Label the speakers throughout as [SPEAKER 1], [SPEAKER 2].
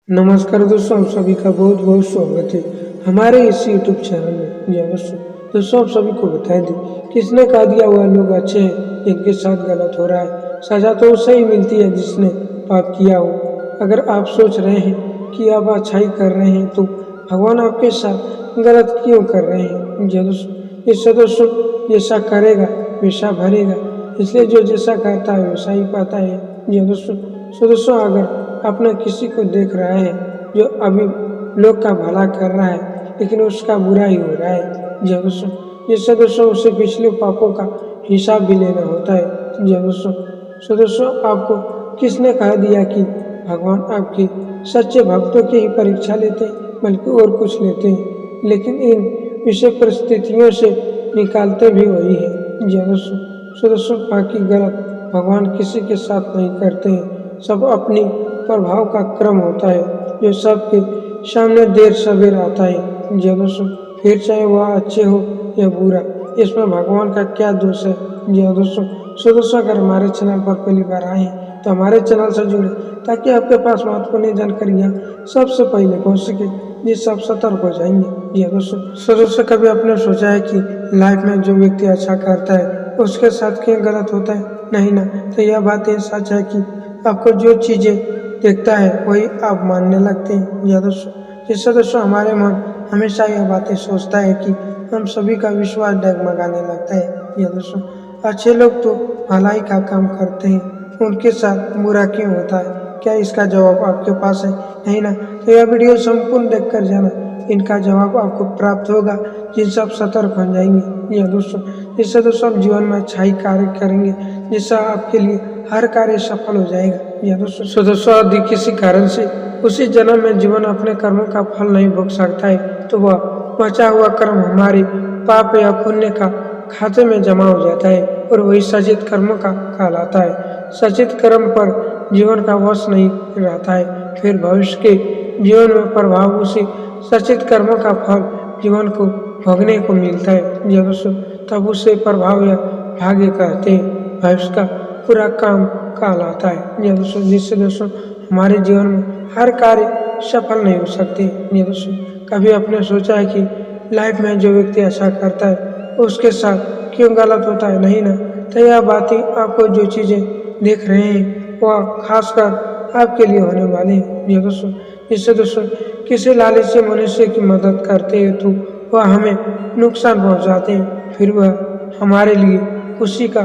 [SPEAKER 1] नमस्कार दोस्तों, आप सभी का बहुत बहुत स्वागत है हमारे इस यूट्यूब चैनल में। जी हाँ दोस्तों, आप सभी को बता दें, किसने कहा दिया हुआ लोग अच्छे हैं, इनके साथ गलत हो रहा है। सजा तो उसे ही मिलती है जिसने पाप किया हो। अगर आप सोच रहे हैं कि आप अच्छाई कर रहे हैं तो भगवान आपके साथ गलत क्यों कर रहे हैं। जी हाँ दोस्तों, इससे दोस्तों जैसा करेगा वैसा भरेगा, इसलिए जो जैसा करता है वैसा ही पाता है। जी हाँ दोस्तों, अगर अपना किसी को देख रहा है जो अभी लोग का भला कर रहा है लेकिन उसका बुरा ही हो रहा है, जी हाँ दोस्तों, जिससे दोस्तों उसे पिछले पापों का हिसाब भी लेना होता है। जी हाँ दोस्तों, आपको किसने कह दिया कि भगवान आपके सच्चे भक्तों की ही परीक्षा लेते हैं, बल्कि और कुछ लेते हैं, लेकिन इन विषय परिस्थितियों से निकालते भी वही है। जी हाँ दोस्तों, बाकी गलत भगवान किसी के साथ नहीं करते हैं। सब अपनी प्रभाव का क्रम होता है जो सबके सामने देर सवेर आता है। जी हाँ दोस्तों, फिर चाहे वह अच्छे हो या बुरा, इसमें भगवान का क्या दोष है। जी हाँ दोस्तों, अगर हमारे चैनल पर पहली बार आए हैं तो हमारे चैनल से जुड़े ताकि आपके पास महत्वपूर्ण जानकारियाँ सबसे पहले पहुँच सके, जिससे आप सतर्क हो जाएंगे। जी हाँ दोस्तों, कभी आपने सोचा है कि लाइफ में जो व्यक्ति अच्छा करता है उसके साथ क्या गलत होता है? नहीं ना। तो यह बात सच है कि आपको जो चीज़ें देखता है वही आप मानने लगते हैं। या जिससे दोस्तों हमारे मन हमेशा यह बातें सोचता है कि हम सभी का विश्वास डगमगाने लगता है। या दोस्तों, अच्छे लोग तो भलाई का काम करते हैं, उनके साथ बुरा क्यों होता है? क्या इसका जवाब आपके पास है? नहीं ना। तो यह वीडियो संपूर्ण देखकर जाना, इनका जवाब आपको प्राप्त होगा, जिनसे आप सतर्क बन जाएंगे। या दोस्तों, जिससे दोस्तों आप जीवन में अच्छाई कार्य करेंगे, जिससे आपके लिए हर कार्य सफल हो जाएगा। या दोस्तों, यदि किसी कारण से उसी जन्म में जीवन अपने कर्मों का फल नहीं भोग सकता है तो वह बचा हुआ कर्म हमारे पाप या पुण्य का खाते में जमा हो जाता है और वही सचित कर्म का कहलाता है। सचित कर्म पर जीवन का वश नहीं रहता है, फिर भविष्य के जीवन में प्रभाव उसी सचित कर्मों का फल जीवन को भोगने को मिलता है। जी दोस्तों, तब उसे प्रभाव या भाग्य कहते हैं, भविष्य का पूरा काम कहलाता है। जी दोस्तों, जिससे दोस्तों हमारे जीवन में हर कार्य सफल नहीं हो सकते। जी दोस्तों, कभी आपने सोचा है कि लाइफ में जो व्यक्ति अच्छा करता है उसके साथ क्यों गलत होता है? नहीं ना। तो यह बातें आपको जो चीज़ें देख रहे हैं वह खासकर आपके लिए होने वाली है। जी दोस्तों, जिससे दोस्तों किसी लालची मनुष्य की मदद करते हैं तो वह हमें नुकसान पहुंचाते हैं, फिर वह हमारे लिए खुशी का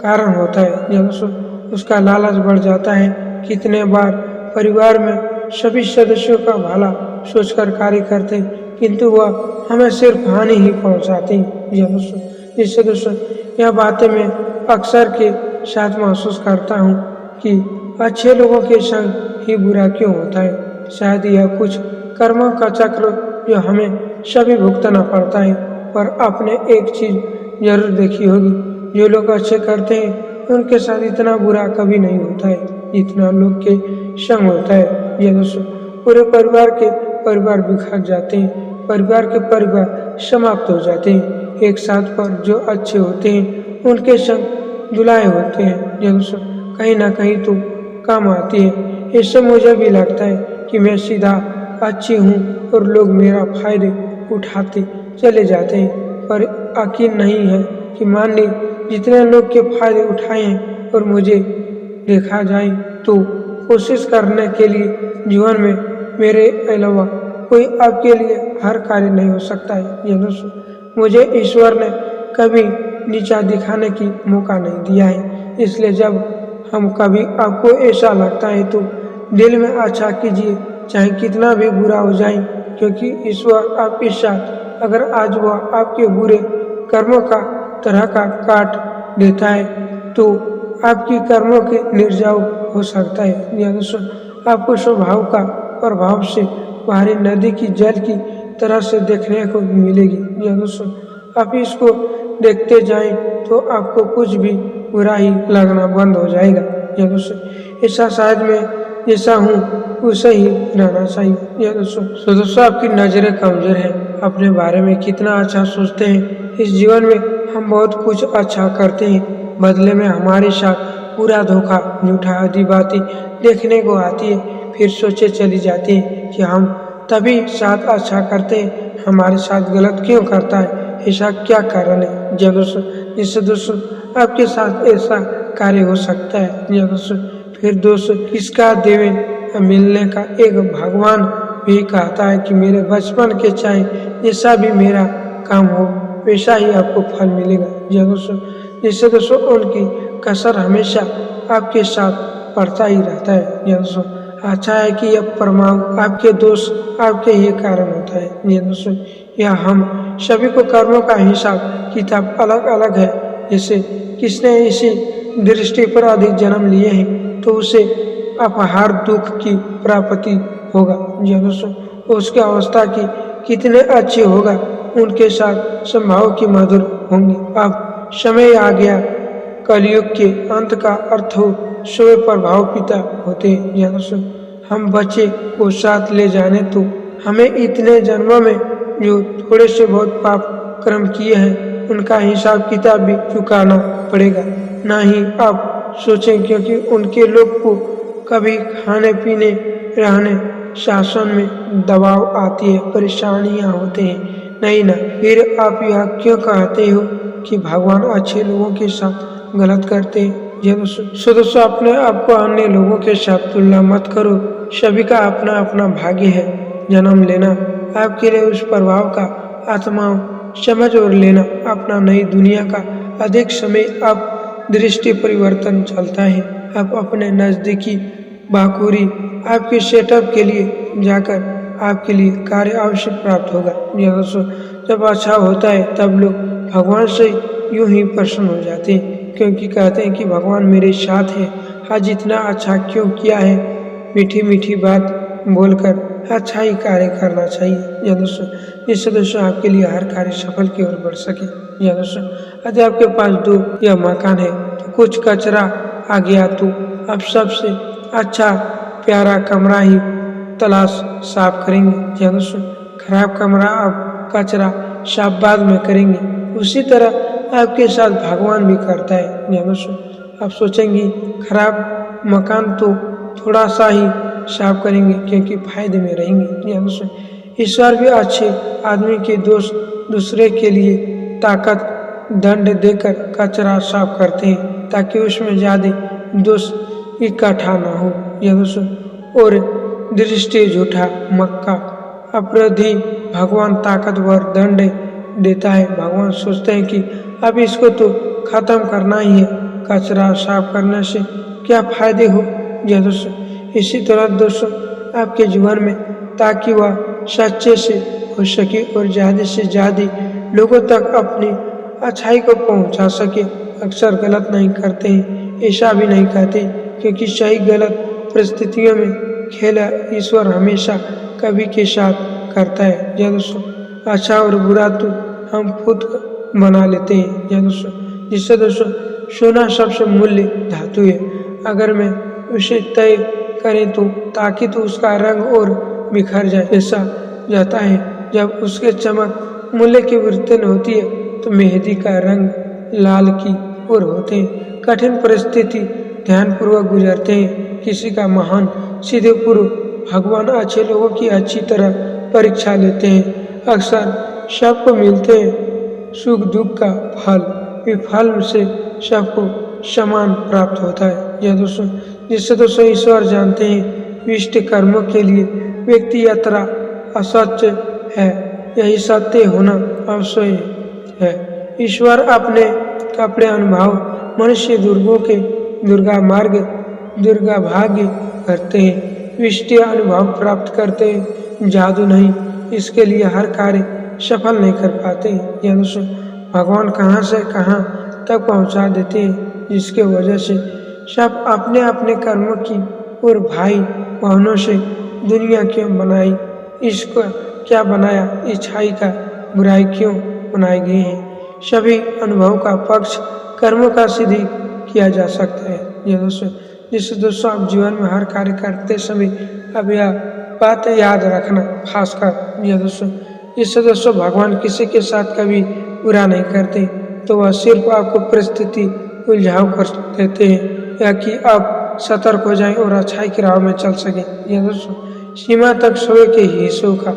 [SPEAKER 1] कारण होता है। जी दोस्तों, उसका लालच बढ़ जाता है। कितने बार परिवार में सभी सदस्यों का भला सोचकर कार्य करते हैं किंतु वह हमें सिर्फ हानि ही पहुंचाते हैं। जी दोस्तों, जिससे दोस्तों यह बातें मैं अक्सर के साथ महसूस करता हूँ कि अच्छे लोगों के संग ही बुरा क्यों होता है। शायद यह कुछ कर्मों का चक्र जो हमें सभी भुगतना पड़ता है। पर आपने एक चीज जरूर देखी होगी, जो लोग अच्छे करते हैं उनके साथ इतना बुरा कभी नहीं होता है जितना लोग के संग होता है। ये दोस्तों, पूरे परिवार बिखर जाते हैं, परिवार के परिवार समाप्त हो जाते हैं। एक साथ पर जो अच्छे होते हैं उनके संग दुलाए होते हैं। ये दोस्तों कहीं ना कहीं तो काम आती है। इससे मुझे भी लगता है कि मैं सीधा अच्छी हूँ और लोग मेरा फायदे उठाते चले जाते हैं। पर यकीन नहीं है कि मान ली जितने लोग के फायदे उठाए हैं और मुझे देखा जाए तो कोशिश करने के लिए जीवन में मेरे अलावा कोई आपके लिए हर कार्य नहीं हो सकता है। ये दोस्तों, मुझे ईश्वर ने कभी नीचा दिखाने की मौका नहीं दिया है। इसलिए जब हम कभी आपको ऐसा लगता है तो दिल में अच्छा कीजिए, चाहे कितना भी बुरा हो जाए, क्योंकि ईश्वर आपके साथ अगर आज वह आपके बुरे कर्मों का तरह का काट देता है तो आपकी कर्मों के निर्जाव हो सकता है। या दोस्तों, आपको स्वभाव का प्रभाव से बाहरी नदी की जल की तरह से देखने को मिलेगी। या दोस्तों, आप इसको देखते जाएं तो आपको कुछ भी बुरा ही लगना बंद हो जाएगा। या दोस्तों, ऐसा शायद मैं जैसा हूँ उसे ही रहना चाहिए। या दोस्तों, आपकी नजरें कमजोर हैं, अपने बारे में कितना अच्छा सोचते हैं। इस जीवन में हम बहुत कुछ अच्छा करते हैं, बदले में हमारे साथ पूरा धोखा, झूठा आदि बातें देखने को आती है। फिर सोचे चली जाती हैं कि हम तभी साथ अच्छा करते हैं, हमारे साथ गलत क्यों करता है, ऐसा क्या कारण है। जी दोस्तों, जिससे दोस्तों आपके साथ ऐसा कार्य हो सकता है। जी दोस्तों, फिर दोस्तों किसका देवे मिलने का एक भगवान भी कहता है कि मेरे बचपन के चाहे जैसा भी मेरा काम हो वैसा ही आपको फल मिलेगा। जी दोस्तों, जिससे दोस्तों उनकी कसर हमेशा आपके साथ पड़ता ही रहता है। जी दोस्तों, अच्छा है कि यह प्रभाव आपके दोष आपके ही कारण होता है। जी दोस्तों, यह हम सभी को कर्मों का हिसाब किताब अलग अलग है। जैसे किसने इसी दृष्टि पर अधिक जन्म लिए हैं तो उसे अपार दुख की प्राप्ति होगा। जी दोस्तों, उसकी अवस्था की कितने अच्छी होगा, उनके साथ संभाव की मधुर होंगी। अब समय आ गया, कलयुग के अंत का अर्थ हो स्व प्रभाव पिता होते हैं। जी दोस्तों, हम बच्चे को साथ ले जाने तो हमें इतने जन्मों में जो थोड़े से बहुत पाप कर्म किए हैं उनका हिसाब किताब भी चुकाना पड़ेगा। ना ही आप सोचें, क्योंकि उनके लोग को कभी खाने पीने रहने शासन में दबाव आती है, परेशानियां होते हैं। नहीं ना, फिर आप यह क्यों कहते हो कि भगवान अच्छे लोगों के साथ गलत करते हैं। दोस्तों अपने आपको अन्य लोगों के साथ तुलना मत करो। सभी का अपना अपना भाग्य है। जन्म लेना आपके लिए उस प्रभाव का आत्माओं समझ और लेना अपना नई दुनिया का अधिक समय आप दृष्टि परिवर्तन चलता है। आप अपने नजदीकी बाकुरी आपके सेटअप के लिए जाकर आपके लिए कार्य अवश्य प्राप्त होगा। दोस्तों, जब अच्छा होता है तब लोग भगवान से यूं ही प्रसन्न हो जाते हैं, क्योंकि कहते हैं कि भगवान मेरे साथ है। आज इतना अच्छा क्यों किया है। मीठी मीठी बात बोलकर अच्छा ही कार्य करना चाहिए। दोस्तों, जिससे दोस्तों आपके लिए हर कार्य सफल की ओर बढ़ सके। दोस्तों, यदि आपके पास 2 या मकान है तो कुछ कचरा आ गया तो आप सबसे अच्छा प्यारा कमरा ही तलाश साफ करेंगे। दोस्तों, खराब कमरा आप कचरा साफ बाद में करेंगे। उसी तरह आपके साथ भगवान भी करता है। दोस्तों, आप सोचेंगे खराब मकान तो थोड़ा सा ही साफ करेंगे क्योंकि फायदे में रहेंगे। दोस्तों, ईश्वर भी अच्छे आदमी के दोष दूसरे के लिए ताकत दंड देकर कचरा साफ करते हैं ताकि उसमें ज्यादा दोष इकट्ठा न हो। दोस्तों, और दृष्टि झूठा मक्का अपराधी भगवान ताकतवर दंड देता है। भगवान सोचते हैं कि अब इसको तो खत्म करना ही है, कचरा साफ करने से क्या फायदे हो। दोस्तों, इसी तरह दोस्तों आपके जीवन में ताकि वह सच्चे से हो सके और ज्यादा से ज्यादा लोगों तक अपनी अच्छाई को पहुंचा सके। अक्सर गलत नहीं करते हैं, ऐसा भी नहीं कहते, क्योंकि सही गलत परिस्थितियों में खेला ईश्वर हमेशा कभी के साथ करता है। दोस्तों, अच्छा और बुरा तो हम खुद बना लेते हैं। दोस्तों, जिससे दोस्तों सोना सबसे मूल्य धातु है। अगर मैं उसे तय करें तो ताकि तो उसका रंग और बिखर जाए। ऐसा जाता है जब उसके चमक मूल्य की वृत्ति होती है तो मेहंदी का रंग लाल की ओर होते हैं। कठिन परिस्थिति ध्यानपूर्वक गुजरते हैं। किसी का महान सीधे पूर्व भगवान अच्छे लोगों की अच्छी तरह परीक्षा लेते हैं। अक्सर सबको मिलते हैं सुख दुख का फल, फल से सबको समान प्राप्त होता है। दोस्तों, जिससे दोस्तों ईश्वर जानते हैं विष्ट कर्मों के लिए व्यक्ति यात्रा असत्य है, यही सत्य होना आवश्यक है। ईश्वर अपने कपड़े अनुभव मनुष्य दुर्गों के दुर्गा मार्ग दुर्गा भाग्य करते हैं, विष्टि अनुभव प्राप्त करते हैं, जादू नहीं। इसके लिए हर कार्य सफल नहीं कर पाते। दोस्तों, भगवान कहाँ से कहाँ तक पहुँचा देते हैं, जिसके वजह से सब अपने अपने कर्मों की और भाई बहनों से दुनिया क्यों बनाई, इसको क्या बनाया, अच्छाई का बुराई क्यों बनाए गए हैं। सभी अनुभव का पक्ष कर्मों का सिद्धि किया जा सकता है। दोस्तों, जिससे दोस्तों आप जीवन में हर कार्य करते समय अब यह बात याद रखना खासकर। दोस्तों, जिससे दोस्तों भगवान किसी के साथ कभी बुरा नहीं करते, तो वह सिर्फ आपको परिस्थिति उलझाव कर देते हैं या कि आप सतर्क हो जाएं और अच्छाई की राह में चल सकें। ये दोस्तों सीमा तक सोए के हिस्सों का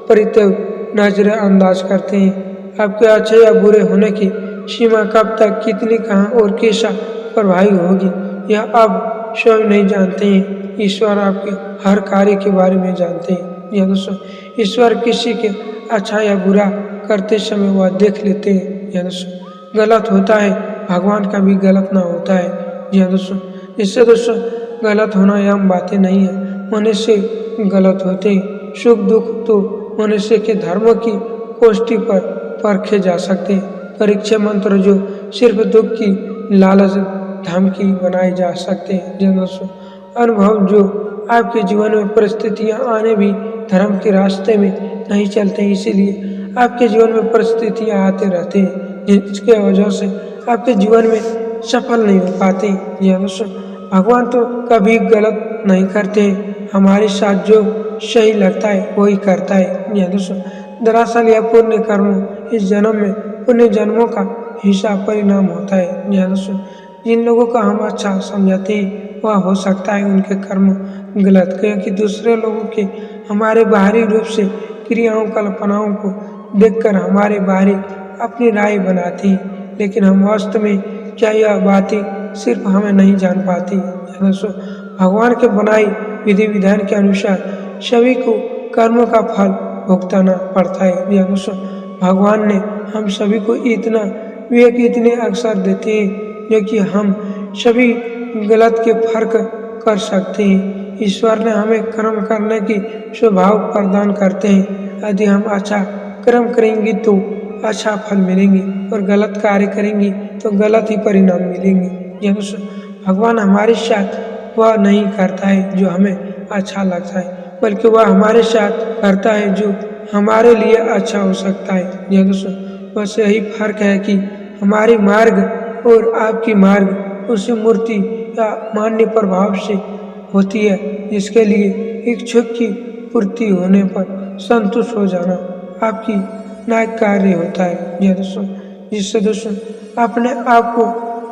[SPEAKER 1] परित्याग नजरअंदाज करते हैं। आपके अच्छे या बुरे होने की सीमा कब तक, कितनी, कहाँ और कैसा प्रभावी होगी, यह आप स्वयं नहीं जानते हैं। ईश्वर आपके हर कार्य के बारे में जानते हैं। यह दोस्तों ईश्वर किसी के अच्छा या बुरा करते समय वह देख लेते हैं। यह दोस्तों गलत होता है, भगवान का भी गलत ना होता है। यह दोस्तों इससे दोस्तों गलत होना आम बातें नहीं है। मनुष्य गलत होते हैं। सुख दुख तो मनुष्य के धर्म की कोष्ठी पर परखे जा सकते हैं। परीक्षा मंत्र जो सिर्फ दुख की लालच धमकी बनाए जा सकते हैं। यह दोस्तों अनुभव जो आपके जीवन में परिस्थितियां आने भी धर्म के रास्ते में नहीं चलते, इसीलिए आपके जीवन में परिस्थितियां आते रहते हैं जिसके वजह से आपके जीवन में सफल नहीं हो पाते। यह दोस्तों भगवान तो कभी गलत नहीं करते, हमारे साथ जो सही लगता है वही करता है। यह दोस्तों दरअसल यह पुण्य कर्म इस जन्म में पुण्य जन्मों का हिसाब परिणाम होता है। यह दोस्तों जिन लोगों का हम अच्छा समझते हैं वह हो सकता है उनके कर्म गलत, क्योंकि दूसरे लोगों के हमारे बाहरी रूप से क्रियाओं कल्पनाओं को देखकर हमारे बाहरी अपनी राय बनाती हैं, लेकिन हम वास्तव में क्या यह बातें सिर्फ हमें नहीं जान पाती। दोस्तों भगवान के बनाई विधि विधान के अनुसार सभी को कर्मों का फल भुगताना पड़ता है। यह दोस्तों भगवान ने हम सभी को इतना विवेक, इतने अवसर देते हैं जो कि हम सभी गलत के फर्क कर सकते हैं। ईश्वर ने हमें कर्म करने की स्वभाव प्रदान करते हैं। यदि हम अच्छा कर्म करेंगे तो अच्छा फल मिलेंगे और गलत कार्य करेंगे तो गलत ही परिणाम मिलेंगे। यह दोस्तों भगवान हमारे साथ वह नहीं करता है जो हमें अच्छा लगता है, बल्कि वह हमारे साथ करता है जो हमारे लिए अच्छा हो सकता है। यह दोस्तों बस यही फर्क है कि हमारी मार्ग और आपकी मार्ग उसी मूर्ति या मान्य प्रभाव से होती है जिसके लिए इच्छुक की पूर्ति होने पर संतुष्ट हो जाना आपकी नायक कार्य होता है। यह दोस्तों जिससे दोस्तों अपने आप को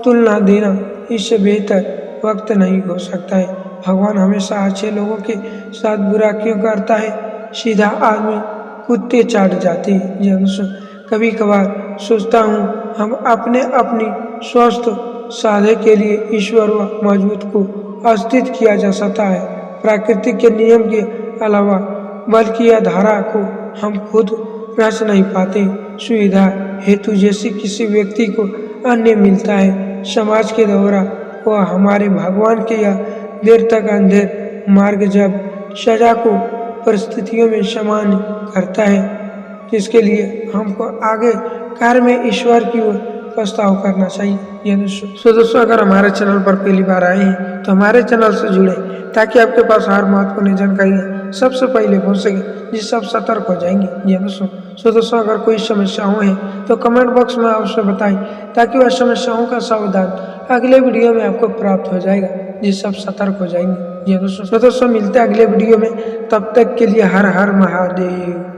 [SPEAKER 1] तुलना देना इससे बेहतर वक्त नहीं हो सकता है। भगवान हमेशा अच्छे लोगों के साथ बुरा क्यों करता है? सीधा आदमी कुत्ते चाट जाते हैं। यह दोस्तों कभी कभार सोचता हूँ हम अपनी स्वस्थ साधे के लिए ईश्वर व मजबूत को अस्तित्व किया जा सकता है, प्राकृतिक के नियम के अलावा, बल्कि यह धारा को हम खुद रच नहीं पाते। सुविधा हेतु जैसे किसी व्यक्ति को अन्य मिलता है, समाज के द्वारा वह हमारे भगवान के या देर तक अंधेर मार्ग जब सजा को परिस्थितियों में सामान्य करता है, जिसके लिए हमको आगे कार्य में ईश्वर की ओर प्रस्ताव करना चाहिए। यह दोस्तों अगर हमारे चैनल पर पहली बार आए हैं तो हमारे चैनल से जुड़े ताकि आपके पास हर महत्वपूर्ण जानकारी सबसे पहले पहुंच सके, जिससे आप सतर्क हो जाएंगे। यह दोस्तों अगर कोई समस्याओं है तो कमेंट बॉक्स में अवश्य बताएं ताकि वह समस्याओं का समाधान अगले वीडियो में आपको प्राप्त हो जाएगा, जिससे आप सतर्क हो जाएंगे। यह दोस्तों मिलते हैं अगले वीडियो में, तब तक के लिए हर हर महादेव।